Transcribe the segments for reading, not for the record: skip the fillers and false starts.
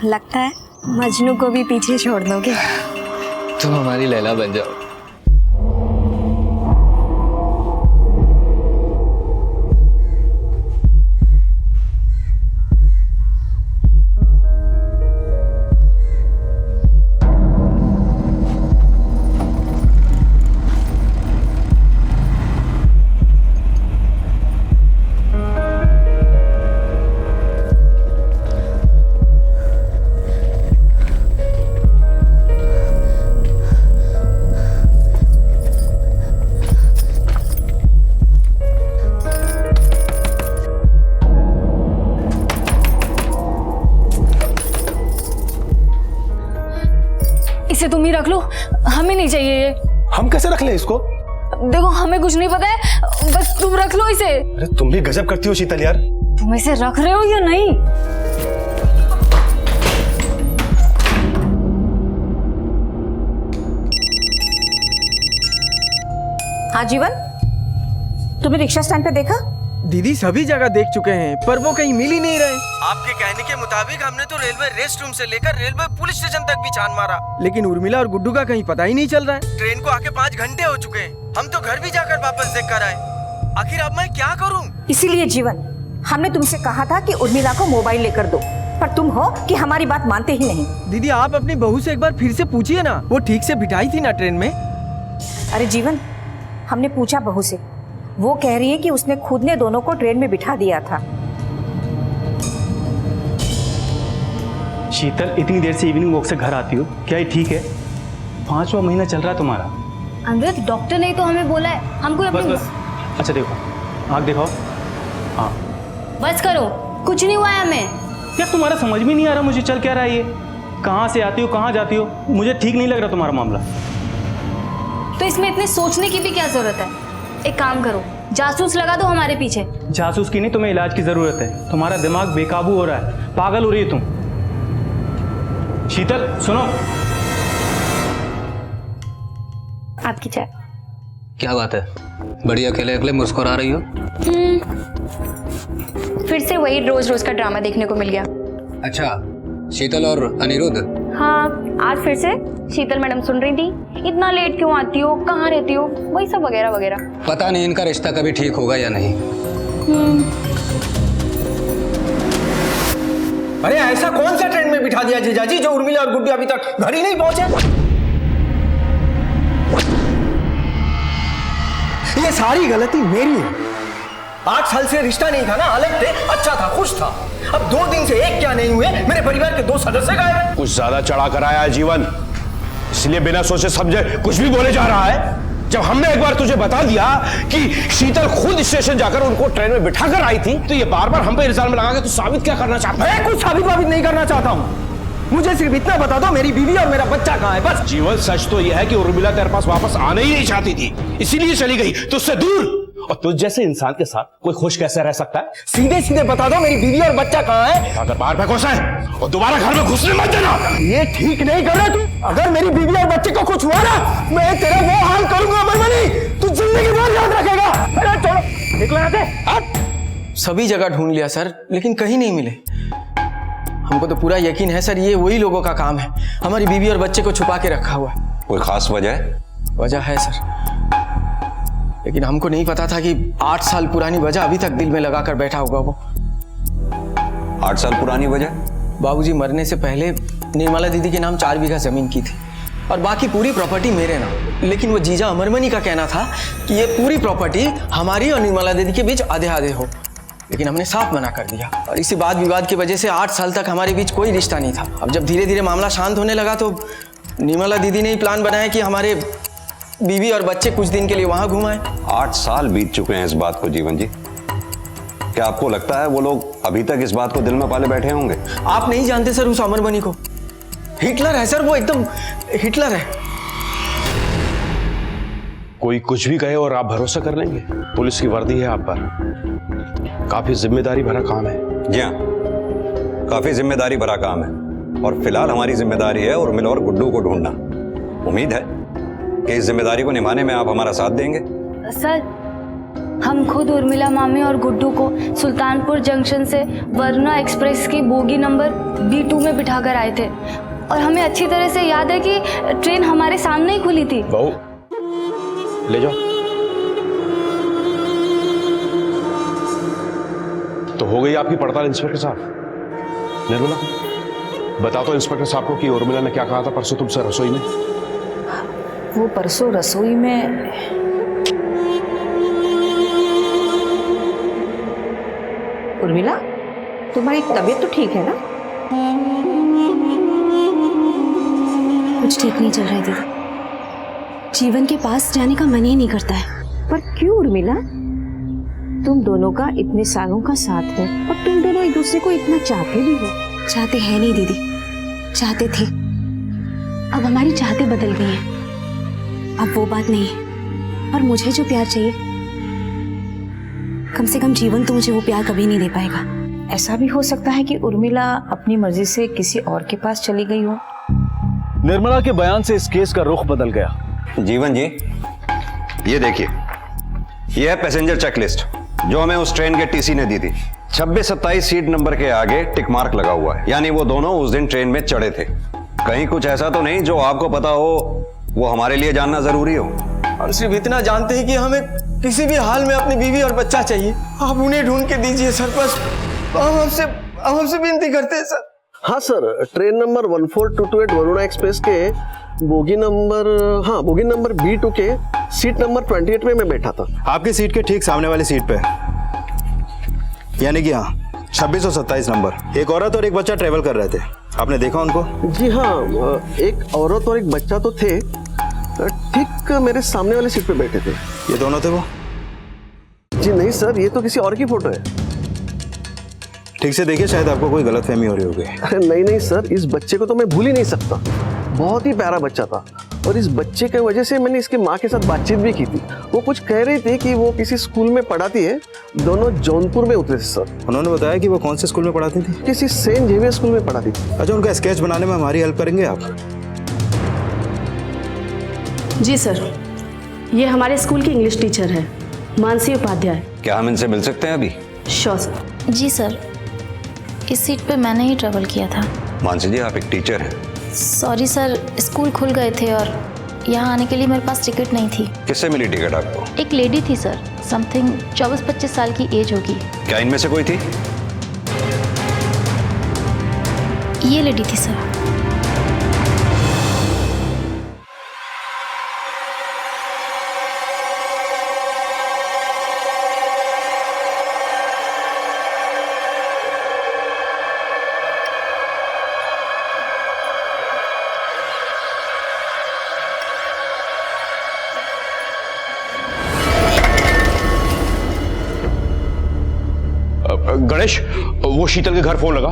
लगता है मजनू को भी पीछे छोड़ दोगे। तुम हमारी लैला बन जाओ। इसे तुम ही रख लो, हमें नहीं चाहिए ये। हम कैसे रख लें इसको? देखो हमें कुछ नहीं पता है, बस तुम रख लो इसे। अरे तुम भी गजब करती हो शीतल यार। तुम इसे रख रहे हो या नहीं? हाँ जीवन, तुमने रिक्शा स्टैंड पे देखा? दीदी सभी जगह देख चुके हैं पर वो कहीं मिल ही नहीं रहे। आपके कहने के मुताबिक हमने तो रेलवे रेस्ट रूम से लेकर रेलवे पुलिस स्टेशन तक भी छान मारा, लेकिन उर्मिला और गुड्डू का कहीं पता ही नहीं चल रहा है। ट्रेन को आके 5 घंटे हो चुके हैं, हम तो घर भी जाकर वापस देख कर आए। आखिर अब मैं क्या करूं? इसीलिए जीवन, हमने तुमसे कहा था कि उर्मिला को मोबाइल लेकर दो, पर तुम हो कि हमारी बात मानते ही नहीं। दीदी आप अपनी बहू से एक बार फिर से पूछिए ना, वो ठीक से बिठाई थी ना ट्रेन में। अरे जीवन, हमने पूछा बहू से, वो कह रही है कि उसने खुद ने दोनों को ट्रेन में बिठा दिया था। शीतल, इतनी देर से इवनिंग वॉक से घर आती हो, क्या ये ठीक है? 5वां महीना चल रहा है तुम्हारा। अमृत, डॉक्टर ने तो हमें बोला है हमको बस बस, अच्छा देखो, आँख दिखाओ। हाँ बस करो, कुछ नहीं हुआ है हमें। यार तुम्हारा समझ में नहीं आ रहा मुझे चल क्या रहा है ये। कहाँ से आती हो, कहाँ जाती हो, मुझे ठीक नहीं लग रहा तुम्हारा मामला। तो इसमें इतने सोचने की भी क्या जरूरत है? एक काम करो, जासूस लगा दो हमारे पीछे। जासूस की नहीं, तुम्हें इलाज की जरूरत है। तुम्हारा दिमाग बेकाबू हो रहा है, पागल हो रही है तुम। शीतल सुनो, आपकी चाय। क्या बात है, बड़ी अकेले अकेले मुस्कुरा रही हो? फिर से वही रोज रोज का ड्रामा देखने को मिल गया। अच्छा, शीतल और अनिरुद्ध? हाँ, आज फिर से शीतल मैडम सुन रही थी, इतना लेट क्यों आती हो, कहाँ रहती हो, वही सब वगैरह वगैरह। पता नहीं इनका रिश्ता कभी ठीक होगा या नहीं। अरे ऐसा कौन सा ट्रेन में बिठा दिया जीजाजी जो उर्मिला और गुड्डू अभी तक घर ही नहीं पहुंचे? ये सारी गलती मेरी है। 8 साल से रिश्ता नहीं था ना, अलग थे, अच्छा था, खुश था। अब 2 दिन से एक क्या नहीं हुए, मेरे परिवार के 2 सदस्य गायब हैं। कुछ ज्यादा चढ़ा कर आया है जीवन, इसलिए बिना सोचे समझे कुछ भी बोले जा रहा है। जब हमने एक बार तुझे बता दिया कि शीतल खुद स्टेशन जाकर उनको ट्रेन में बिठा कर आई थी, तो ये बार बार हम पे इल्जाम में लगा के तू साबित क्या करना चाहता है? मैं कुछ साबित नहीं करना चाहता हूँ, मुझे सिर्फ इतना बता दो मेरी बीवी और मेरा बच्चा कहाँ है, बस। जीवन, सच तो यह है कि उर्मिला तेरे पास वापस आने ही नहीं चाहती थी, इसीलिए चली गई तुझसे दूर। और तुझ जैसे इंसान के साथ कोई खुश कैसे रह सकता है? सीधे सीधे बता दो मेरी बीवी और बच्चा कहाँ है। अगर बाहर पे घुसा है और दोबारा घर में घुसने मत देना। ये ठीक नहीं कर रहा तू। अगर मेरी बीवी और बच्चे को कुछ हुआ ना, मैं तेरा वो हाल करूंगा अमरमणि, तू जिंदगी भर याद रखेगा। अरे छोड़ो, निकलो यहाँ से। सभी जगह ढूंढ लिया सर, लेकिन कहीं नहीं मिले। हमको तो पूरा यकीन है सर, ये वही लोगों का काम है, हमारी बीवी और बच्चे को छुपा के रखा हुआ है। कोई खास वजह है? वजह है सर, लेकिन हमको नहीं पता था कि 8 साल पुरानी वजह अभी तक दिल में लगा कर बैठा होगा वो। 8 साल पुरानी वजह? बाबूजी मरने से पहले निर्मला दीदी के नाम 4 बीघा जमीन की थी और बाकी पूरी प्रॉपर्टी मेरे नाम। लेकिन वो जीजा अमरमणि का कहना था कि ये पूरी प्रॉपर्टी हमारी और निर्मला दीदी के बीच आधे आधे हो, लेकिन हमने साफ मना कर दिया। और इसी वाद विवाद की वजह से 8 साल तक हमारे बीच कोई रिश्ता नहीं था। अब जब धीरे धीरे मामला शांत होने लगा तो निर्मला दीदी ने ही प्लान बनाया कि हमारे बीवी और बच्चे कुछ दिन के लिए वहां घुमाएं। 8 साल बीत चुके हैं इस बात को जीवन जी। क्या आपको लगता है वो लोग अभी तक इस बात को दिल में पाले बैठे होंगे? आप नहीं जानते सर उस अमरमणि को, हिटलर है सर, वो एकदम हिटलर है। कोई कुछ भी कहे और आप भरोसा कर लेंगे? पुलिस की वर्दी है आप पर, काफी जिम्मेदारी भरा काम है। जी हाँ, काफी जिम्मेदारी भरा काम है और फिलहाल हमारी जिम्मेदारी है उर्मिला और गुड्डू को ढूंढना। उम्मीद है कि इस जिम्मेदारी को निभाने में आप हमारा साथ देंगे। सर, हम खुद उर्मिला मामी और गुड्डू को सुल्तानपुर जंक्शन से वरुणा एक्सप्रेस की बोगी नंबर B2 में बिठाकर आए थे और हमें अच्छी तरह से याद है कि ट्रेन हमारे सामने ही खुली थी। बहू ले जाओ। तो हो गई आपकी पड़ताल इंस्पेक्टर साहब। निर्मला बता तो इंस्पेक्टर साहब को कि उर्मिला ने क्या कहा था परसों तुमसे रसोई में। वो परसों रसोई में उर्मिला, तुम्हारी तबीयत तो ठीक है ना? कुछ ठीक नहीं चल रहा है दीदी। जीवन के पास जाने का मन ही नहीं करता है। पर क्यों उर्मिला? तुम दोनों का इतने सालों का साथ है और तुम दोनों एक दूसरे को इतना चाहते भी हो। चाहते हैं नहीं दीदी, चाहते थे। अब हमारी चाहते बदल गई हैं। अब वो बात नहीं है। और मुझे जो प्यार चाहिए, कम से कम जीवन तो मुझे वो प्यार कभी नहीं दे पाएगा। ऐसा भी हो सकता है कि उर्मिला अपनी मर्जी से किसी और के पास चली गई हो। निर्मला के बयान से इस केस का रुख बदल गया। जीवन जी, ये देखिए, ये है पैसेंजर चेकलिस्ट जो हमें उस ट्रेन के टीसी ने दी थी। 26-27 सीट नंबर के आगे टिक मार्क लगा हुआ है, यानी वो दोनों उस दिन ट्रेन में चढ़े थे। कहीं कुछ ऐसा तो नहीं जो आपको पता हो, वो हमारे लिए जानना जरूरी हो। हम सिर्फ इतना जानते हैं कि हमें किसी भी हाल में अपनी बीवी और बच्चा चाहिए। आप उन्हें ढूंढ के दीजिए सर, बस हम हमसे विनती करते हैं सर। हाँ sir, train number 1428 Varuna express के बोगी नंबर B2 के सीट नंबर 28 में मैं बैठा था। आपकी सीट के ठीक सामने वाली सीट पे, यानी कि हाँ 26 और 27 नंबर, एक औरत और एक बच्चा ट्रेवल कर रहे थे। आपने देखा उनको? जी हाँ, एक औरत और एक बच्चा तो थे, ठीक मेरे सामने वाली सीट पे बैठे थे। ये दोनों थे वो? जी नहीं सर, ये तो किसी और की फोटो है। ठीक से देखिए, शायद आपको कोई गलतफहमी हो रही होगी। नहीं सर, इस बच्चे को तो मैं भूल ही नहीं सकता। बहुत ही प्यारा बच्चा था और इस बच्चे की वजह से मैंने इसकी माँ के साथ बातचीत भी की थी। वो कुछ कह रही थी कि वो किसी स्कूल में पढ़ाती है। दोनों जौनपुर में उतरे थे सर। उन्होंने बताया कि वो कौन से स्कूल में पढ़ाती थी? किसी सेंट जेवियर स्कूल में पढ़ाती थी। अच्छा, उनका स्केच बनाने में हमारी हेल्प करेंगे आप? जी सर, ये हमारे स्कूल की इंग्लिश टीचर है, मानसी उपाध्याय। क्या हम इनसे मिल सकते हैं अभी? Sure sir. जी सर, इस सीट पे मैंने ही ट्रेवल किया था। मानसी जी, आप एक टीचर हैं। सॉरी सर, स्कूल खुल गए थे और यहाँ आने के लिए मेरे पास टिकट नहीं थी। किससे मिली टिकट आपको? एक लेडी थी सर, समथिंग 24-25 साल की एज होगी। क्या इनमें से कोई थी? ये लेडी थी सर। गणेश, वो शीतल के घर फोन लगा।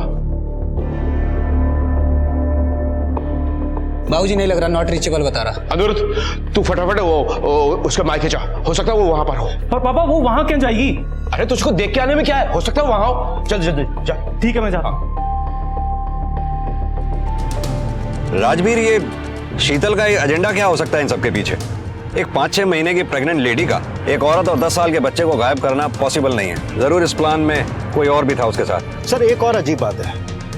बाबूजी नहीं लग रहा, नॉट रीचेबल बता रहा। अनिरुद्ध, तू फटाफट वो उसका माइक खींचा, हो सकता है वो वहां पर हो। पर पापा वो वहां क्यों जाएगी? अरे तुझको देख के आने में क्या है, हो सकता है वो वहां हो। चल जल्दी जा। ठीक है, मैं जाता हूं। राजवीर, ये शीतल का एजेंडा क्या हो सकता है इन सबके पीछे? एक 5-6 महीने की प्रेग्नेंट लेडी का एक औरत और 10 साल के बच्चे को गायब करना पॉसिबल नहीं है। जरूर इस प्लान में कोई और भी था उसके साथ। सर, एक और अजीब बात है,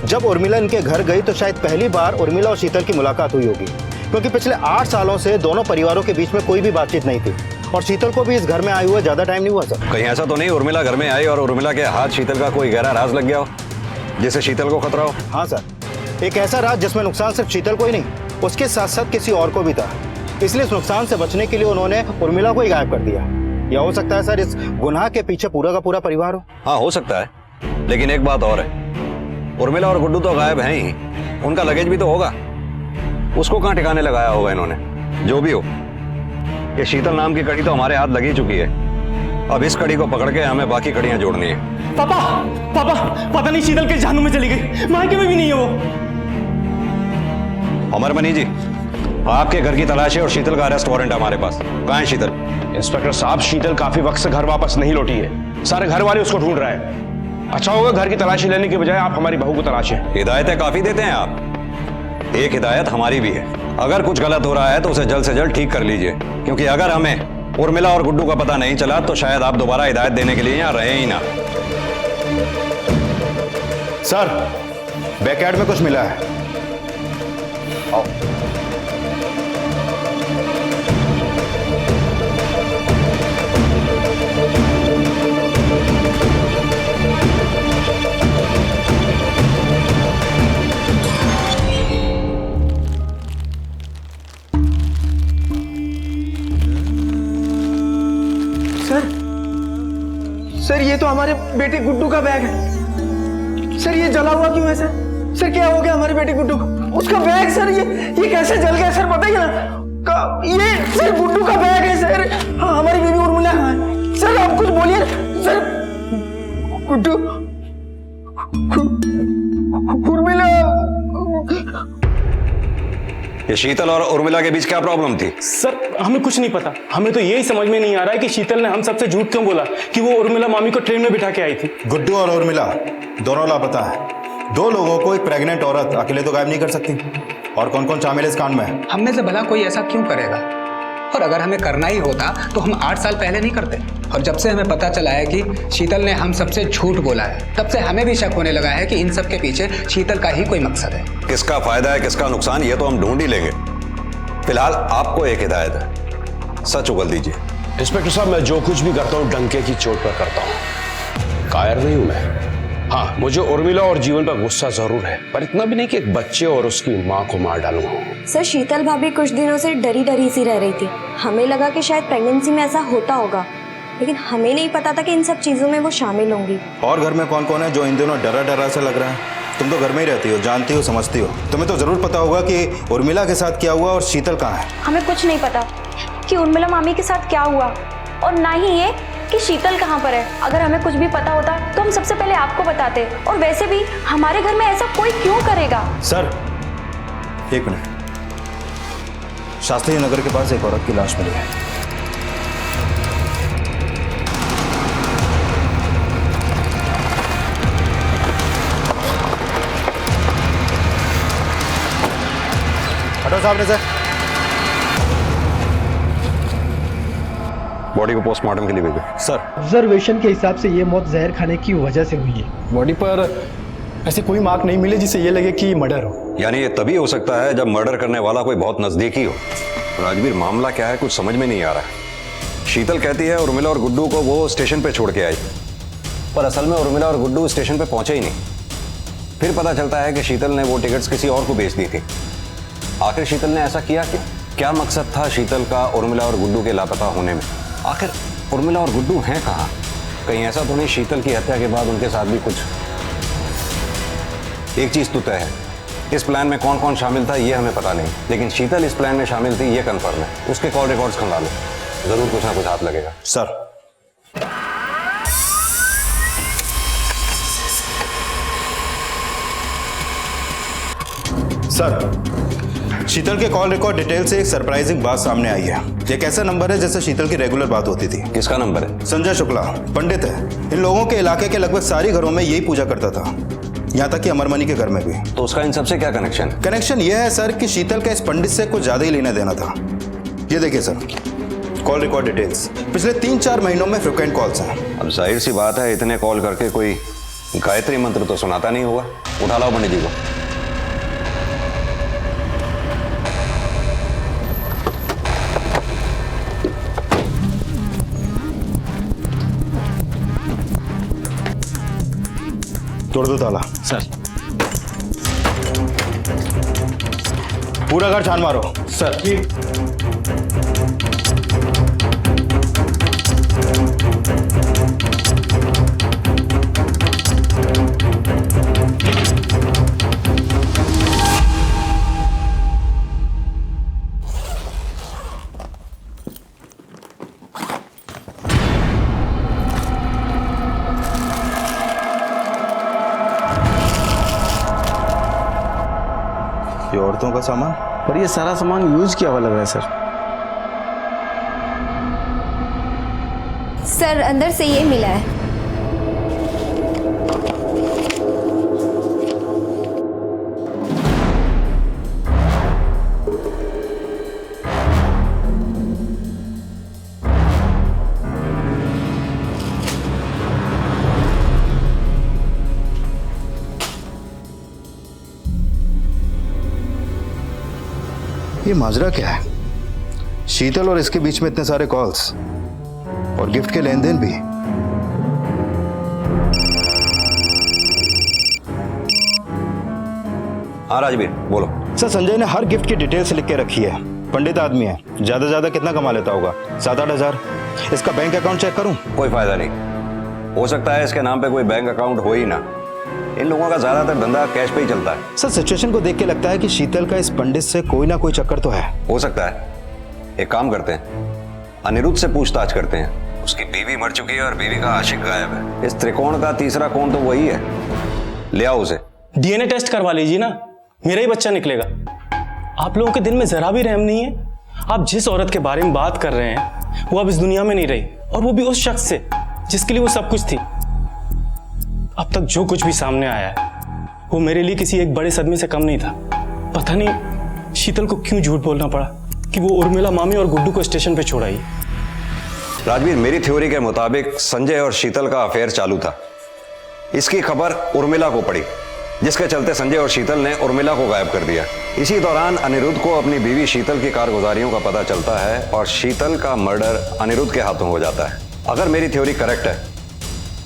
जब उर्मिला इनके घर गई तो शायद पहली बार उर्मिला और शीतल की मुलाकात हुई होगी, क्योंकि पिछले 8 सालों से दोनों परिवारों के बीच में कोई भी बातचीत नहीं थी और शीतल को भी इस घर में आए हुए ज्यादा टाइम नहीं हुआ सर। कहीं ऐसा तो नहीं उर्मिला घर में आई और उर्मिला के हाथ शीतल का कोई गहरा राज लग गया हो जिससे शीतल को खतरा हो? हाँ सर, एक ऐसा राज जिसमें नुकसान सिर्फ शीतल को ही नहीं, उसके साथ साथ किसी और को भी था। इसलिए इस नुकसान से बचने के लिए उन्होंने उर्मिला को ही गायब कर दिया। या हो सकता है सर इस गुनाह के पीछे पूरा का पूरा परिवार हो। हाँ, हो सकता है, लेकिन एक बात और है, उर्मिला और गुड्डू तो गायब हैं ही, उनका लगेज भी तो होगा। उसको कहाँ ठिकाने लगाया होगा इन्होंने? जो भी हो, ये शीतल नाम की कड़ी तो हमारे हाथ लगी चुकी है। अब इस कड़ी को पकड़ के हमें बाकी कड़ियां जोड़नी है। पापा पापा, पता नहीं शीतल के जानू में चली गई, मायके में भी नहीं है वो। अमरमणि जी, आपके घर की तलाश है और शीतल का अरेस्ट वारंट हमारे पास। कहाँ है शीतल? इंस्पेक्टर साहब, शीतल काफी वक्त से घर वापस नहीं लौटी है। सारे घर वाले उसको ढूंढ रहे हैं। अच्छा होगा घर की तलाशी लेने के बजाय आप हमारी बहू को तलाशें। हिदायतें काफी देते हैं आप, एक हिदायत हमारी भी है। अगर कुछ गलत हो रहा है तो उसे जल्द से जल्द ठीक कर लीजिए, क्योंकि अगर हमें उर्मिला और गुड्डू का पता नहीं चला तो शायद आप दोबारा हिदायत देने के लिए यहां रहे ही ना। सर, बैकयार्ड में कुछ मिला है। आओ। सर ये तो हमारे बेटे गुड्डू का बैग है। सर ये जला हुआ क्यों है सर? सर क्या हो गया हमारे बेटे गुड्डू को? उसका बैग सर, ये कैसे जल गया सर, बताइए ना। ये सर गुड्डू का बैग है सर। हाँ, हमारी बेबी उर्मिला कहाँ है? सर आप कुछ बोलिए सर। गुड्डू, उर्मिला। ये शीतल और उर्मिला के बीच क्या प्रॉब्लम थी? सर हमें कुछ नहीं पता। हमें तो यही समझ में नहीं आ रहा है कि शीतल ने हम सबसे झूठ क्यों बोला कि वो उर्मिला मामी को ट्रेन में बिठा के आई थी। गुड्डू और उर्मिला दोनों लापता है। दो लोगों को एक प्रेग्नेंट औरत अकेले तो गायब नहीं कर सकती। और कौन कौन शामिल है इस कांड में? हम में से भला कोई ऐसा क्यों करेगा? और अगर हमें करना ही होता तो हम 8 साल पहले नहीं करते। और जब से हमें पता चला है कि शीतल ने हम सबसे झूठ बोला है, तब से हमें भी शक होने लगा है कि इन सब के पीछे शीतल का ही कोई मकसद है। किसका फायदा है किसका नुकसान, ये तो हम ढूंढ ही लेंगे। फिलहाल आपको एक हिदायत है, सच उगल दीजिए। इंस्पेक्टर साहब, मैं जो कुछ भी करता हूँ डंके की चोट पर करता हूँ, कायर नहीं हूं मैं। हाँ, मुझे उर्मिला और जीवन पर गुस्सा जरूर है, पर इतना भी नहीं कि एक बच्चे और उसकी माँ को मार डालूं। सर, शीतल भाभी कुछ दिनों से डरी डरी सी रह रही थी। हमें लगा कि शायद प्रेगनेंसी में ऐसा होता होगा, लेकिन हमें नहीं पता था कि इन सब चीजों में वो शामिल होंगी। और घर में कौन कौन है जो इन दिनों डरा डरा से लग रहा है? तुम तो घर में ही रहती हो, जानती हो, समझती हो। तुम्हें तो जरूर पता होगा कि उर्मिला के साथ क्या हुआ और शीतल कहाँ है। हमें कुछ नहीं पता कि उर्मिला मामी के साथ क्या हुआ, और ना ही ये कि शीतल कहाँ पर है। अगर हमें कुछ भी पता होता तो हम सबसे पहले आपको बताते। और वैसे भी हमारे घर में ऐसा कोई क्यों करेगा? सर, एक मिनट। शास्त्री नगर के पास एक औरत की लाश मिली है। हटो साहब ने सर। बॉडी को पोस्टमार्टम के लिए भेजो। सर, ऑब्जर्वेशन के हिसाब से ये मौत जहर खाने की वजह से हुई है। बॉडी पर ऐसे कोई मार्क नहीं मिले जिससे ये लगे कि मर्डर हो। यानी ये तभी हो सकता है जब मर्डर करने वाला कोई बहुत नजदीकी हो। राजवीर, मामला क्या है कुछ समझ में नहीं आ रहा है। शीतल कहती है उर्मिला और गुड्डू को वो स्टेशन पे छोड़ के आई, पर असल में उर्मिला और गुड्डू स्टेशन पे पहुंचे ही नहीं। फिर पता चलता है कि शीतल ने वो टिकट्स किसी और को बेच दी थी। आखिर शीतल ने ऐसा किया क्यों? क्या मकसद था शीतल का उर्मिला और गुड्डू के लापता होने में? आखिर उर्मिला और गुड्डू हैं कहाँ? कहीं ऐसा तो नहीं शीतल की हत्या के बाद उनके साथ भी कुछ? एक चीज तो तय है, इस प्लान में कौन कौन शामिल था ये हमें पता नहीं, लेकिन शीतल इस प्लान में शामिल थी ये कंफर्म है। उसके कॉल रिकॉर्ड्स खंगालो, जरूर कुछ ना कुछ हाथ लगेगा। सर, शीतल के कॉल रिकॉर्ड डिटेल से एक सरप्राइजिंग बात सामने आई है। एक ऐसा नंबर है जिससे शीतल की रेगुलर बात होती थी। किसका नंबर है? संजय शुक्ला, पंडित है। इन लोगों के इलाके के लगभग सारे घरों में यही पूजा करता था, यहाँ तक कि अमरमणि के घर में भी। तो उसका इन सबसे क्या कनेक्शन? कनेक्शन यह है सर कि शीतल का इस पंडित से कुछ ज्यादा ही लेना देना था। ये देखिए सर, कॉल रिकॉर्ड डिटेल्स पिछले 3-4 महीनों में फ्रिक्वेंट कॉल्स हैं। अब जाहिर सी बात है, इतने कॉल करके कोई गायत्री मंत्र तो सुनाता नहीं होगा। उठा लाओ पंडित जी को। तोड़ दो ताला। सर, पूरा घर छान मारो। सर। ये औरतों का सामान, पर ये सारा सामान यूज किया हुआ लग रहा है सर। सर, अंदर से ये मिला है। ये माजरा क्या है? शीतल और इसके बीच में इतने सारे कॉल्स और गिफ्ट के लेन देन भी। हाँ राजवीर बोलो। सर, संजय ने हर गिफ्ट की डिटेल्स लिख के रखी है। पंडित आदमी है, ज्यादा ज्यादा कितना कमा लेता होगा? 7-8 हजार। इसका बैंक अकाउंट चेक करूं? कोई फायदा नहीं, हो सकता है इसके नाम पे कोई बैंक अकाउंट हो ही ना। इन लोगों का ज्यादातर धंधा कैश पे ही चलता है। सर, सिचुएशन को देख के लगता है कि शीतल का इस पंडित से कोई ना कोई चक्कर तो है। हो सकता है। एक काम करते हैं, अनिरुद्ध से पूछताछ करते हैं। उसकी बीवी मर चुकी है और बीवी का आशिक गायब है। इस त्रिकोण का तीसरा कोण तो वही है। ले आओ उसे। डीएनए टेस्ट करवा लीजिए ना, मेरा ही बच्चा निकलेगा। आप लोगों के दिल में जरा भी रहम नहीं है। आप जिस औरत के बारे में बात कर रहे हैं वो अब इस दुनिया में नहीं रही, और वो भी उस शख्स से जिसके लिए वो सब कुछ थी। अब तक जो कुछ भी सामने आया है वो मेरे लिए किसी एक बड़े सदमे से कम नहीं था। पता नहीं शीतल को क्यों झूठ बोलना पड़ा कि वो उर्मिला मामी और गुड्डू को स्टेशन पे छोड़ आई। राजवीर, मेरी थ्योरी के मुताबिक संजय और शीतल का अफेयर चालू था। इसकी खबर उर्मिला को पड़ी, जिसके चलते संजय और शीतल ने उर्मिला को गायब कर दिया। इसी दौरान अनिरुद्ध को अपनी बीवी शीतल की कारगुजारियों का पता चलता है और शीतल का मर्डर अनिरुद्ध के हाथों हो जाता है। अगर मेरी थ्योरी करेक्ट है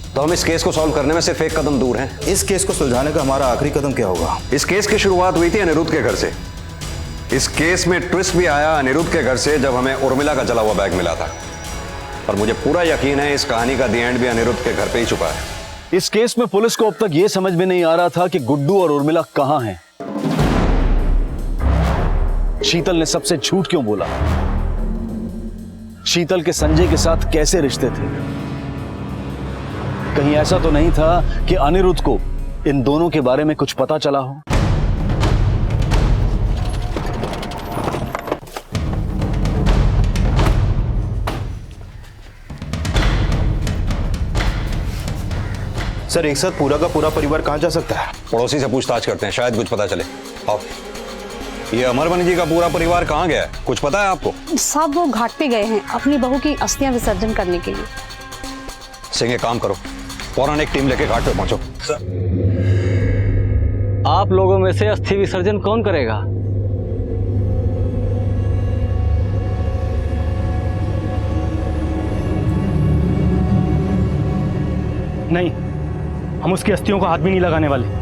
तो हम इस केस को सॉल्व करने में सिर्फ एक कदम दूर हैं। इस केस को सुलझाने का हमारा आखिरी कदम क्या होगा? इस केस की शुरुआत हुई थी अनिरुद्ध के घर से। इस केस में ट्विस्ट भी आया अनिरुद्ध के घर से, जब हमें उर्मिला का जला हुआ बैग मिला था। और मुझे पूरा यकीन है इस कहानी का दी एंड भी अनिरुद्ध के घर पे ही छुपा है। इस केस में पुलिस को अब तक यह समझ में नहीं आ रहा था कि गुड्डू और उर्मिला कहां हैं। शीतल ने सबसे झूठ क्यों बोला? शीतल के संजय के साथ कैसे रिश्ते थे? कहीं ऐसा तो नहीं था कि अनिरुद्ध को इन दोनों के बारे में कुछ पता चला हो? सर, एक साथ पूरा का पूरा परिवार कहां जा सकता है? पड़ोसी से पूछताछ करते हैं, शायद कुछ पता चले। आओ। ये अमरमणि जी का पूरा परिवार कहाँ गया है, कुछ पता है आपको? सब वो घाट पे गए हैं अपनी बहू की अस्थियां विसर्जन करने के लिए। सिंह, एक काम करो, फौरन एक टीम लेके घाट पे पहुंचो। आप लोगों में से अस्थि विसर्जन कौन करेगा? नहीं, हम उसकी अस्थियों को हाथ भी नहीं लगाने वाले।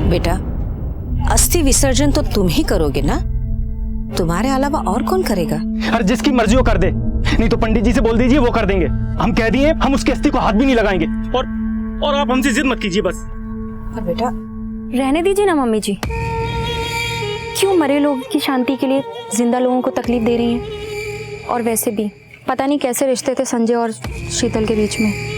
बेटा, अस्थि विसर्जन तो तुम ही करोगे ना? तुम्हारे अलावा और कौन करेगा? अरे जिसकी मर्जी हो कर दे, नहीं तो पंडित जी से बोल दीजिए, वो कर देंगे। हम कह दिए हम उसकी अस्थि को हाथ भी नहीं लगाएंगे। और आप हमसे जिद मत कीजिए बस। पर बेटा रहने दीजिए ना मम्मी जी, क्यों मरे लोग की शांति के लिए जिंदा लोगों को तकलीफ दे रही हैं? और वैसे भी पता नहीं कैसे रिश्ते थे संजय और शीतल के बीच में।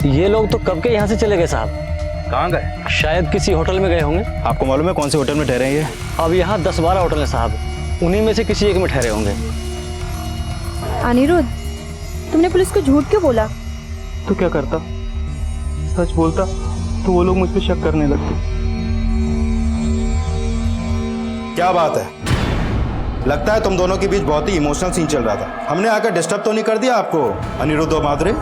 ये लोग तो कब के यहाँ से चले गए साहब। कहाँ गए? शायद किसी होटल में गए होंगे। आपको मालूम है कौन से होटल में ठहरे हैं ये? अब यहाँ 10-12 होटल हैं साहब, उन्हीं में से किसी एक में ठहरे होंगे। अनिरुद्ध, तुमने पुलिस को झूठ क्यों बोला? तो क्या करता, सच बोलता तो वो लोग मुझ पे शक करने लगते। क्या बात है, लगता है तुम दोनों के बीच बहुत ही इमोशनल सीन चल रहा था। हमने आकर डिस्टर्ब तो नहीं कर दिया आपको अनिरुद्ध और माधुरी?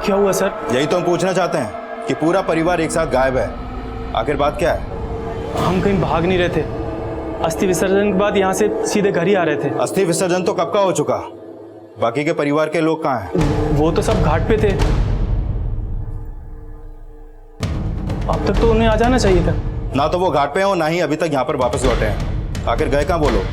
क्या हुआ सर? यही तो हम पूछना चाहते हैं कि पूरा परिवार एक साथ गायब है, आखिर बात क्या है? हम कहीं भाग नहीं रहे थे, अस्थि विसर्जन के बाद यहाँ से सीधे घर ही आ रहे थे। अस्थि विसर्जन तो कब का हो चुका, बाकी के परिवार के लोग कहाँ हैं? वो तो सब घाट पे थे, अब तक तो उन्हें आ जाना चाहिए था। ना तो वो घाट पे हैं और ना ही अभी तक यहाँ पर वापस लौटे हैं। आखिर गए कहाँ बोलो?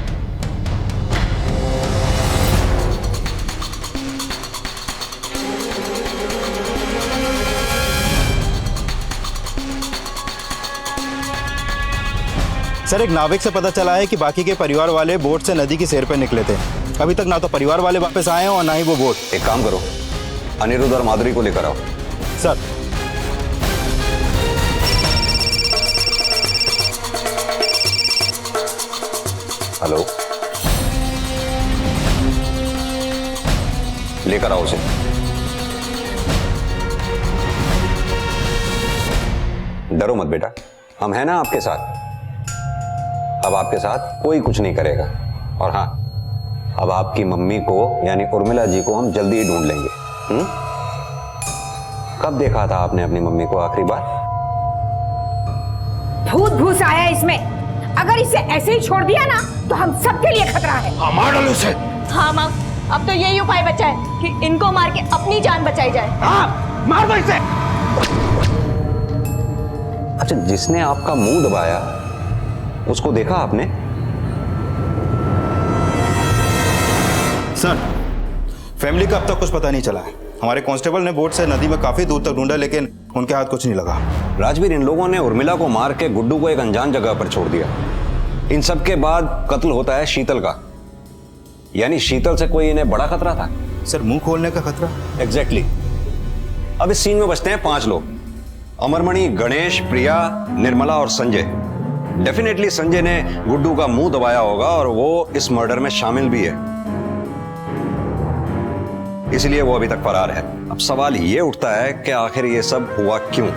सर, एक नाविक से पता चला है कि बाकी के परिवार वाले बोट से नदी की सैर पर निकले थे। अभी तक ना तो परिवार वाले वापस आए हैं और ना ही वो बोट। एक काम करो, अनिरुद्ध और माधुरी को लेकर आओ। सर। हेलो, लेकर आओ उसे। डरो मत बेटा, हम हैं ना आपके साथ। अब आपके साथ कोई कुछ नहीं करेगा। और हाँ, अब आपकी मम्मी को यानी उर्मिला जी को हम जल्दी ही ढूंढ लेंगे। कब देखा था आपने अपनी मम्मी को आखिरी बार? भूत भूस आया इसमें। अगर इसे ऐसे ही छोड़ दिया ना तो हम सबके लिए खतरा है। हाँ, मार डालो उसे। हाँ माँ, अब तो यही उपाय बचा है कि इनको मार के अपनी जान बचाई जाए। हाँ, मार दो इसे। अच्छा, जिसने आपका मुंह दबाया उसको देखा आपने? सर, फैमिली का अब तक कुछ पता नहीं चला है। हमारे कांस्टेबल ने बोट से नदी में काफी दूर तक ढूंढा लेकिन उनके हाथ कुछ नहीं लगा। राजवीर, इन लोगों ने उर्मिला को मार के गुड्डू को एक अनजान जगह पर छोड़ दिया। इन सब के बाद कत्ल होता है शीतल का, यानी शीतल से कोई इन्हें बड़ा खतरा था। सर, मुंह खोलने का खतरा? एग्जैक्टली। अब इस सीन में बचते हैं 5 लोग: अमरमणि, गणेश, प्रिया, निर्मला और संजय। डेफिनेटली संजय ने गुड्डू का मुंह दबाया होगा और वो इस मर्डर में शामिल भी है, इसलिए वो अभी तक फरार है। अब सवाल ये उठता है कि आखिर ये सब हुआ क्यों?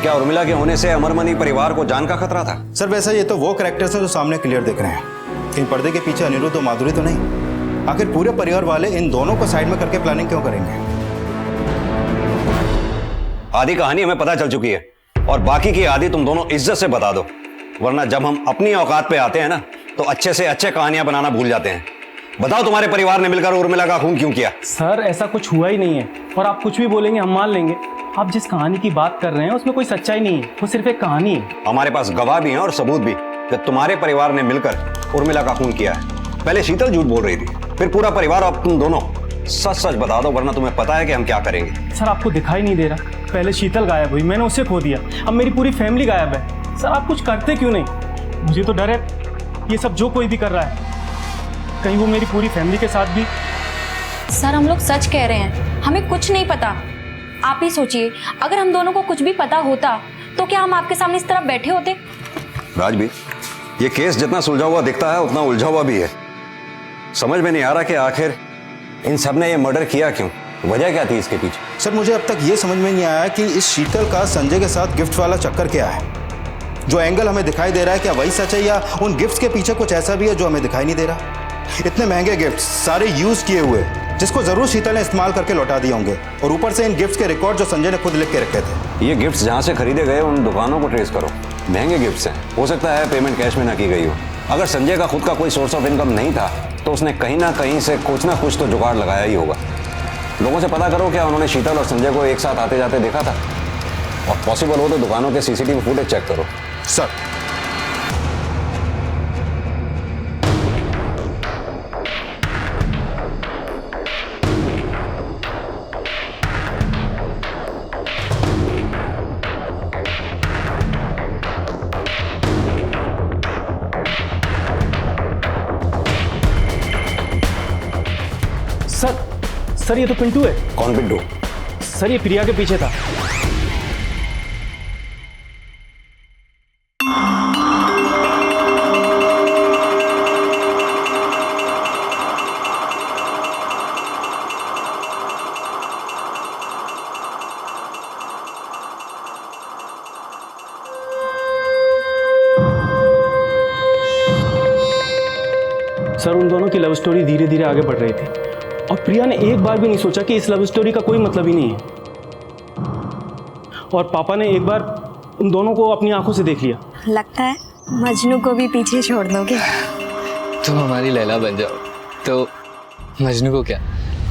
क्या उर्मिला के होने से अमरमणि परिवार को जान का खतरा था? सर, वैसा ये तो वो कैरेक्टर्स हैं जो सामने क्लियर दिख रहे हैं, इन पर्दे के पीछे अनिरुद्ध और माधुरी तो नहीं। आखिर पूरे परिवार वाले इन दोनों को साइड में करके प्लानिंग क्यों करेंगे? आधी कहानी हमें पता चल चुकी है और बाकी की आधी तुम दोनों इज्जत से बता दो, वरना जब हम अपनी औकात पे आते हैं ना तो अच्छे से अच्छे कहानियां बनाना भूल जाते हैं। बताओ, तुम्हारे परिवार ने मिलकर उर्मिला का खून क्यों किया? सर, ऐसा कुछ हुआ ही नहीं है और आप कुछ भी बोलेंगे हम मान लेंगे। आप जिस कहानी की बात कर रहे हैं उसमें कोई सच्चाई नहीं है, वो सिर्फ एक कहानी है। हमारे पास गवाह भी हैं और सबूत भी कि तुम्हारे परिवार ने मिलकर उर्मिला का खून किया है। पहले शीतल झूठ बोल रही थी, फिर पूरा परिवार, अब तुम दोनों सच सच बता दो, वरना तुम्हें पता है कि हम क्या करेंगे। सर, आपको दिखाई नहीं दे रहा? पहले शीतल गायब हुई, मैंने उसे खो दिया, अब मेरी पूरी फैमिली गायब है। सर, आप कुछ करते क्यों नहीं? मुझे तो डर है ये सब जो कोई भी कर रहा है कहीं वो मेरी पूरी फैमिली के साथ भी। सर, हम लोग सच कह रहे हैं, हमें कुछ नहीं पता। आप ही सोचिए, अगर हम दोनों को कुछ भी पता होता तो क्या हम आपके सामने इस तरह बैठे होते? राजवीर, ये केस जितना सुलझा हुआ दिखता है उतना उलझा हुआ भी है। समझ में नहीं आ रहा कि आखिर इन सब ने ये मर्डर किया क्यों, वजह क्या थी इसके पीछे? सर, मुझे अब तक ये समझ में नहीं आया कि इस शीतल का संजय के साथ गिफ्ट वाला चक्कर क्या है। जो एंगल हमें दिखाई दे रहा है क्या वही सच है या उन गिफ्ट्स के पीछे कुछ ऐसा भी है जो हमें दिखाई नहीं दे रहा? इतने महंगे गिफ्ट्स, सारे यूज किए हुए, जिसको जरूर शीतल ने इस्तेमाल करके लौटा दिए होंगे, और ऊपर से इन गिफ्ट्स के रिकॉर्ड जो संजय ने खुद लिख के रखे थे। ये गिफ्ट्स जहां से खरीदे गए उन दुकानों को ट्रेस करो। महंगे गिफ्ट्स हैं, हो सकता है पेमेंट कैश में ना की गई हो। अगर संजय का खुद का कोई सोर्स ऑफ इनकम नहीं था तो उसने कहीं ना कहीं से कुछ ना कुछ तो जुगाड़ लगाया ही होगा। लोगों से पता करो क्या उन्होंने शीतल और संजय को एक साथ आते जाते देखा था, और पॉसिबल हो तो दुकानों के सीसीटीवी फुटेज चेक करो। सर, सर, ये तो पिंटू है। कौन पिंटू? सर, ये प्रिया के पीछे था। सर, उन दोनों की लव स्टोरी धीरे धीरे आगे बढ़ रही थी और प्रिया ने एक बार भी नहीं सोचा कि इस लव स्टोरी का कोई मतलब ही नहीं है, और पापा ने एक बार उन दोनों को अपनी आंखों से देख लिया। लगता है मजनू को भी पीछे छोड़ दोगे। तुम हमारी लैला बन जाओ तो मजनू को क्या,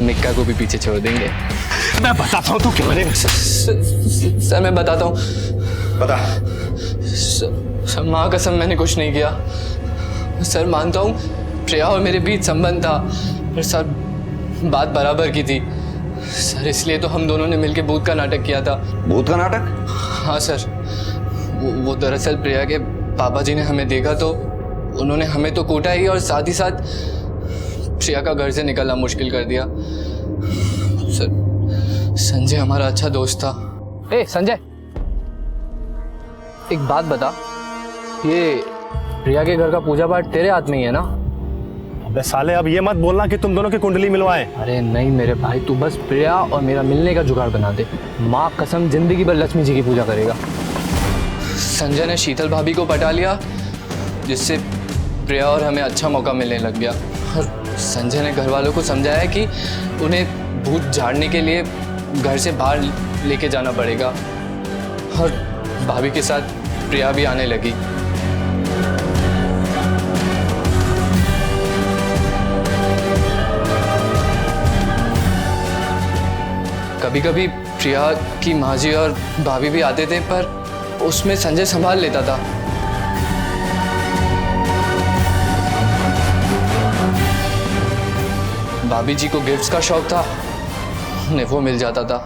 निक्का को भी पीछे छोड़ देंगे। मैं बताता हूँ तू क्यों बनेगा। सर, मैं बताता हूँ। बता। सर, माँ कसम मैंने कुछ नहीं किया। सर, मानता हूँ प्रिया और मेरे बीच संबंध था, पर सर बात बराबर की थी सर, इसलिए तो हम दोनों ने मिलकर भूत का नाटक किया था। भूत का नाटक? हाँ सर, वो दरअसल प्रिया के पापा जी ने हमें देखा तो उन्होंने हमें तो कूटा ही और साथ ही साथ प्रिया का घर से निकलना मुश्किल कर दिया। सर, संजय हमारा अच्छा दोस्त था। ए संजय, एक बात बता, ये प्रिया के घर का पूजा पाठ तेरे हाथ में ही है ना? अबे साले, अब ये मत बोलना कि तुम दोनों की कुंडली मिलवाएं। अरे नहीं मेरे भाई, तू बस प्रिया और मेरा मिलने का जुगाड़ बना दे। माँ कसम जिंदगी भर लक्ष्मी जी की पूजा करेगा। संजय ने शीतल भाभी को पटा लिया, जिससे प्रिया और हमें अच्छा मौका मिलने लग गया। और संजय ने घर वालों को समझाया कि उन्हें भूत झाड़ने के लिए घर से बाहर लेके जाना पड़ेगा, और भाभी के साथ प्रिया भी आने लगी। कभी कभी प्रिया की माँ जी और भाभी भी आते थे, पर उसमें संजय संभाल लेता था। भाभी जी को गिफ्ट्स का शौक था, उन्हें वो मिल जाता था।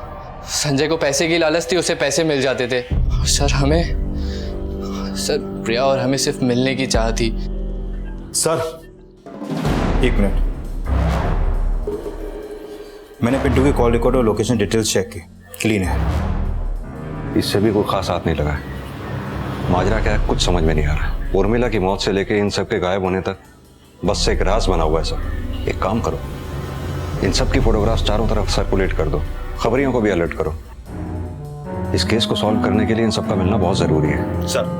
संजय को पैसे की लालच थी, उसे पैसे मिल जाते थे। सर प्रिया और हमें सिर्फ मिलने की चाह थी। सर, एक मिनट, मैंने पिंटू की कॉल रिकॉर्ड और लोकेशन डिटेल्स चेक की, क्लीन है। इससे भी कोई खास हाथ नहीं लगा है। माजरा क्या है कुछ समझ में नहीं आ रहा। उर्मिला की मौत से लेके इन सब के गायब होने तक बस एक राज बना हुआ है सब। एक काम करो, इन सब की फोटोग्राफ्स चारों तरफ सर्कुलेट कर दो, खबरियों को भी अलर्ट करो। इस केस को सॉल्व करने के लिए इन सबका मिलना बहुत जरूरी है। सर,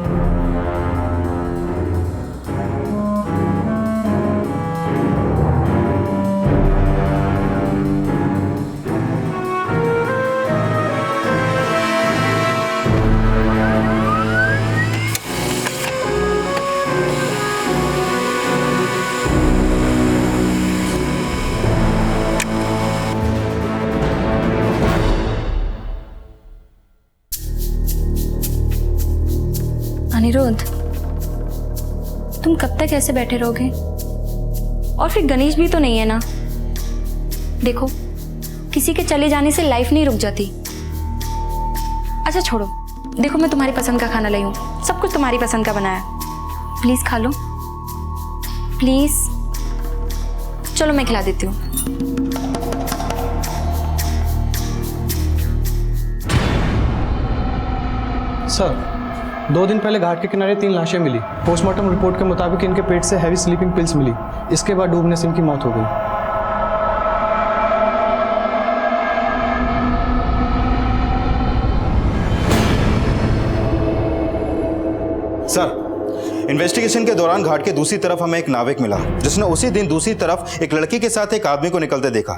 अनिरुद्ध, तुम कब तक ऐसे बैठे रहोगे? और फिर गणेश भी तो नहीं है ना। देखो, किसी के चले जाने से लाइफ नहीं रुक जाती। अच्छा छोड़ो, देखो मैं तुम्हारी पसंद का खाना लाई हूँ, सब कुछ तुम्हारी पसंद का बनाया। प्लीज खा लो, प्लीज। चलो मैं खिला देती हूँ। सर, 2 दिन पहले घाट के किनारे 3 लाशें मिली। पोस्टमार्टम रिपोर्ट के मुताबिक इनके पेट से हैवी स्लीपिंग पिल्स मिली। इसके बाद डूबने से इनकी मौत हो गई। सर, इन्वेस्टिगेशन के दौरान घाट के दूसरी तरफ हमें एक नाविक मिला, जिसने उसी दिन दूसरी तरफ एक लड़की के साथ एक आदमी को निकलते देखा।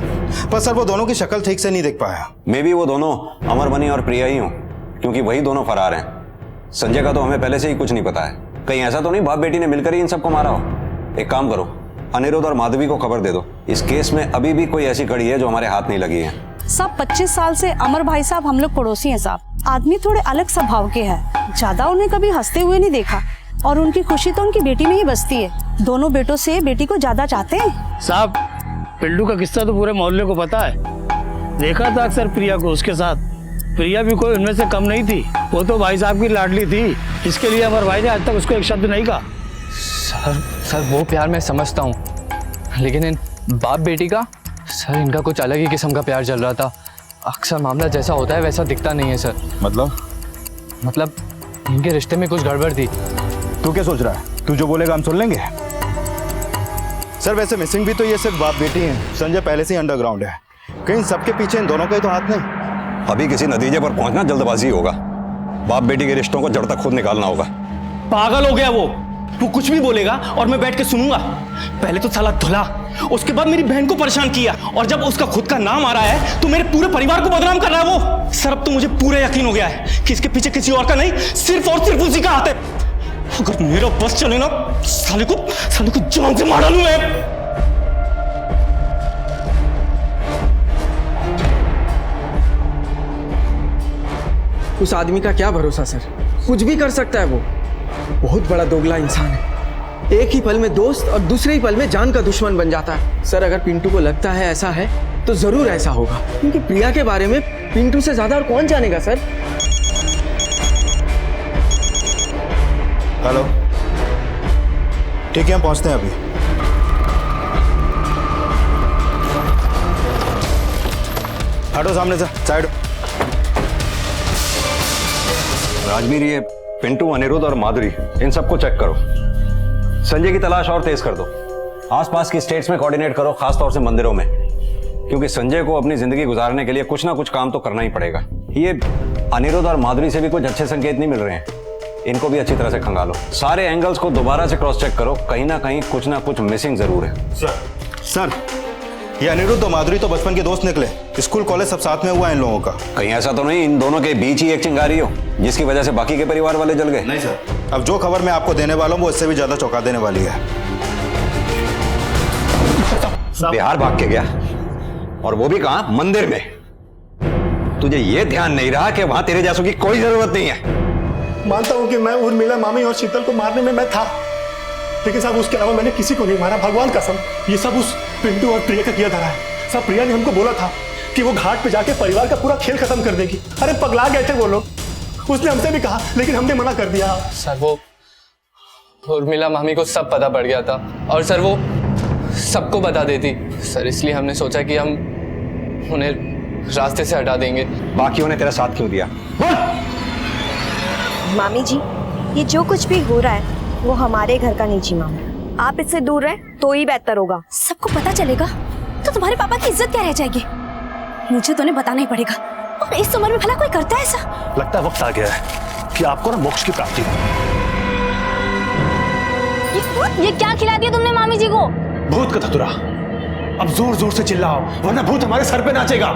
पर सर, वो दोनों की शक्ल ठीक से नहीं देख पाया। मे बी वो दोनों अमरमणि और प्रिया ही हों, क्योंकि वही दोनों फरार हैं। संजय का तो हमें पहले से ही कुछ नहीं पता है। कहीं ऐसा तो नहीं बाप बेटी ने मिलकर ही इन सबको मारा हो। एक काम करो, अनिरुद्ध और माधवी को खबर दे दो। इस केस में अभी भी कोई ऐसी कड़ी है जो हमारे हाथ नहीं लगी है। सब 25 साल से अमर भाई साहब हम लोग पड़ोसी हैं साहब। आदमी थोड़े अलग स्वभाव के हैं, ज्यादा उन्हें कभी हंसते हुए नहीं देखा, और उनकी खुशी तो उनकी बेटी में ही बसती है। दोनों बेटों से बेटी को ज्यादा चाहते हैं। साहब, पिल्लू का किस्सा तो पूरे मोहल्ले को पता है। देखा था अक्सर प्रिया को उसके साथ। प्रिया भी कोई उनमें से कम नहीं थी, वो तो भाई साहब की लाडली थी। इसके लिए अमर भाई ने आज तक उसको एक शब्द नहीं कहा। सर वो प्यार मैं समझता हूँ, लेकिन इन बाप बेटी का, सर इनका कुछ अलग ही किस्म का प्यार चल रहा था। अक्सर मामला जैसा होता है वैसा दिखता नहीं है सर। मतलब इनके रिश्ते में कुछ गड़बड़ थी। तू क्या सोच रहा है? तू जो बोलेगा हम सुन लेंगे। सर, वैसे मिसिंग भी तो ये सिर्फ बाप बेटी हैं। संजय पहले से ही अंडरग्राउंड है। कहीं सबके पीछे इन दोनों का ही तो हाथ नहीं। अभी किसी नतीजे पर पहुंचना जल्दबाजी होगा। बाप बेटी के रिश्तों को जड़ तक खुद निकालना होगा। पागल हो गया वो कुछ भी बोलेगा और मैं बैठ के सुनूंगा। पहले तो साला धुला, उसके बाद मेरी बहन को परेशान किया, और जब उसका खुद का नाम आ रहा है तो मेरे पूरे परिवार को बदनाम कर रहा है वो। सर, अब तो मुझे पूरा यकीन हो गया है कि इसके पीछे किसी और का नहीं, सिर्फ और सिर्फ उसी का हाथ है। अगर मेरा बस चले ना, साले को जान से मार डालूं मैं। उस आदमी का क्या भरोसा सर, कुछ भी कर सकता है वो। बहुत बड़ा दोगला इंसान है। एक ही पल में दोस्त और दूसरे ही पल में जान का दुश्मन बन जाता है। सर, अगर पिंटू को लगता है ऐसा है तो जरूर ऐसा होगा, क्योंकि प्रिया के बारे में पिंटू से ज्यादा और कौन जानेगा सर। हेलो, ठीक है, हम पहुंचते हैं अभी। हटो सामने से, साइड। राजवीर, ये पिंटू, अनिरुद्ध और माधुरी, इन सबको चेक करो। संजय की तलाश और तेज कर दो। आसपास की स्टेट्स में कोऑर्डिनेट करो, खासतौर से मंदिरों में, क्योंकि संजय को अपनी जिंदगी गुजारने के लिए कुछ ना कुछ काम तो करना ही पड़ेगा। ये अनिरुद्ध और माधुरी से भी कुछ अच्छे संकेत नहीं मिल रहे हैं, इनको भी अच्छी तरह से खंगालो। सारे एंगल्स को दोबारा से क्रॉस चेक करो, कहीं ना कुछ मिसिंग जरूर है। सर, ये अनिरुद्ध और माधुरी तो बचपन के दोस्त निकले, स्कूल कॉलेज सब साथ में हुआ इन लोगों का। कहीं ऐसा तो नहीं इन दोनों के बीच ही एक चिंगारी हो जिसकी वजह से बाकी के परिवार वाले जल गए? नहीं सर, अब जो खबर मैं आपको देने वाला हूँ वो इससे भी ज्यादा चौंका देने वाली है। बिहार भाग के गया, और वो भी कहां? मंदिर में। तुझे ये ध्यान नहीं रहा कि वहां तेरे जैसों की कोई जरूरत नहीं है। मानता हूं कि मैं उर्मिला मामी और शीतल को मारने में मैं था, लेकिन साहब उसके अलावा मैंने किसी को नहीं मारा, भगवान कसम। ये सब उस पिंटू और प्रिया का किया धरा है। साहब, प्रिया ने हमको बोला था कि वो घाट पे जाके परिवार का पूरा खेल खत्म कर देगी। अरे पगला गए थे वो लोग, उसने हमसे भी कहा, लेकिन हमने मना कर दिया। सर, वो उर्मिला मामी को सब पता पड़ गया था, और सर वो सबको बता देती सर, इसलिए हमने सोचा कि हम उन्हें रास्ते से हटा देंगे। बाकियों ने तेरा साथ क्यों दिया? मामी जी, ये जो कुछ भी हो रहा है वो हमारे घर का निजी मामला, आप इससे दूर रहे तो ही बेहतर होगा। सबको पता चलेगा तो तुम्हारे पापा की इज्जत क्या रह जाएगी? मुझे तो उन्हें बताना ही पड़ेगा, और इस उम्र में भला कोई करता है ऐसा? लगता है वक्त आ गया है कि आपको ना मोक्ष की प्राप्ति हो। ये क्या खिला दिया तुमने मामी जी को? भूत का धतुरा। अब जोर जोर से चिल्लाओ वरना भूत हमारे सर पे नाचेगा।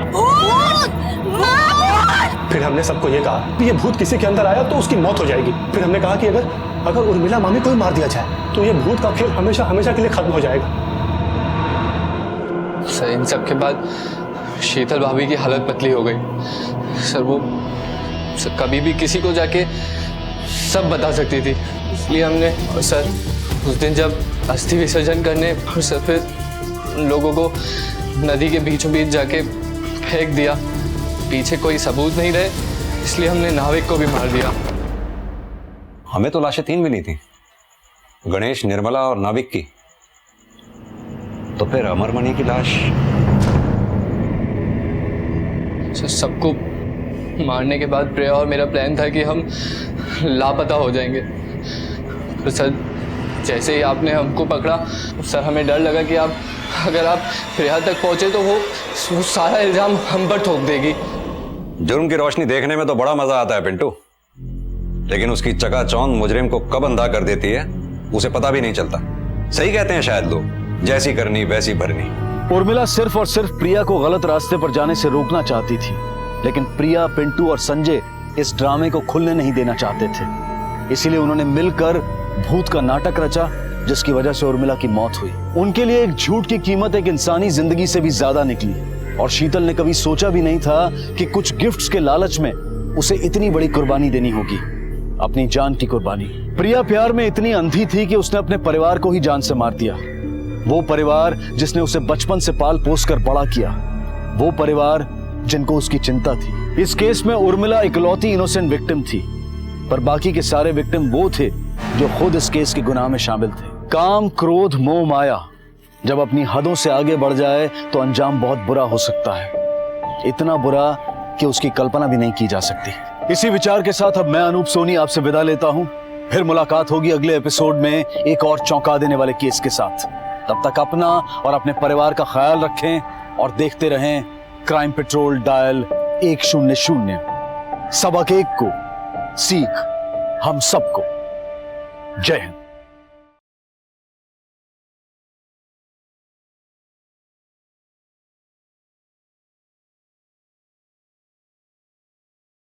फिर हमने सबको ये कहा कि ये भूत किसी के अंदर आया तो उसकी मौत हो जाएगी। फिर हमने कहा कि अगर उर्मिला मामी को ही मार दिया जाए तो ये भूत का खेल हमेशा हमेशा के लिए खत्म हो जाएगा। सर, इन सब के बाद शीतल भाभी की हालत पतली हो गई। सर, वो कभी भी किसी को जाके सब बता सकती थी, इसलिए हमने, और सर उस दिन जब अस्थि विसर्जन करने और सर फिर लोगों को नदी के बीचों बीच जाके फेंक दिया, पीछे कोई सबूत नहीं रहे, इसलिए हमने नाविक को भी मार दिया। हमें तो लाशें 3 मिली थी, गणेश, निर्मला और नाविक की। तो फिर अमरमणि की लाश? सबको मारने के बाद प्रिया और मेरा प्लान था कि हम लापता हो जाएंगे। तो सर, जैसे ही आपने हमको पकड़ा सर, हमें डर लगा कि अगर आप प्रिया तक पहुंचे तो वो सारा इल्जाम हम पर थोप देगी। जुर्म की रोशनी देखने में तो बड़ा मजा आता है पिंटू, लेकिन उसकी चकाचौंध मुजरिम को कब अंधा कर देती है उसे पता भी नहीं चलता। सही कहते हैं शायद लोग, जैसी करनी वैसी भरनी। उर्मिला सिर्फ और सिर्फ प्रिया को गलत रास्ते पर जाने से रोकना चाहती थी, लेकिन प्रिया, पिंटू और संजय इस ड्रामे को खुलने नहीं देना चाहते थे। इसीलिए उन्होंने मिलकर भूत का नाटक रचा, जिसकी वजह से उर्मिला की मौत हुई। उनके लिए एक झूठ की कीमत एक इंसानी जिंदगी से भी ज्यादा निकली, और शीतल ने कभी सोचा भी नहीं था कि कुछ गिफ्ट्स के लालच में उसे इतनी बड़ी कुर्बानी देनी होगी, अपनी जान की कुर्बानी। प्रिया प्यार में इतनी अंधी थी कि उसने अपने परिवार को ही जान से मार दिया। वो परिवार जिसने उसे बचपन से पाल पोस कर बड़ा किया, वो परिवार जिनको उसकी चिंता थी। इस केस में उर्मिला इकलौती इनोसेंट विक्टिम थी, पर बाकी के सारे विक्टिम वो थे जो खुद इस केस के गुनाह में शामिल थे। काम, क्रोध, मोह, माया जब अपनी हदों से आगे बढ़ जाए तो अंजाम बहुत बुरा हो सकता है, इतना बुरा कि उसकी कल्पना भी नहीं की जा सकती। इसी विचार के साथ अब मैं अनूप सोनी आपसे विदा लेता हूं। फिर मुलाकात होगी अगले एपिसोड में एक और चौंका देने वाले केस के साथ। तब तक अपना और अपने परिवार का ख्याल रखें और देखते रहें क्राइम पेट्रोल डायल 100। सबक एक को सीख हम सबको। जय हिंद।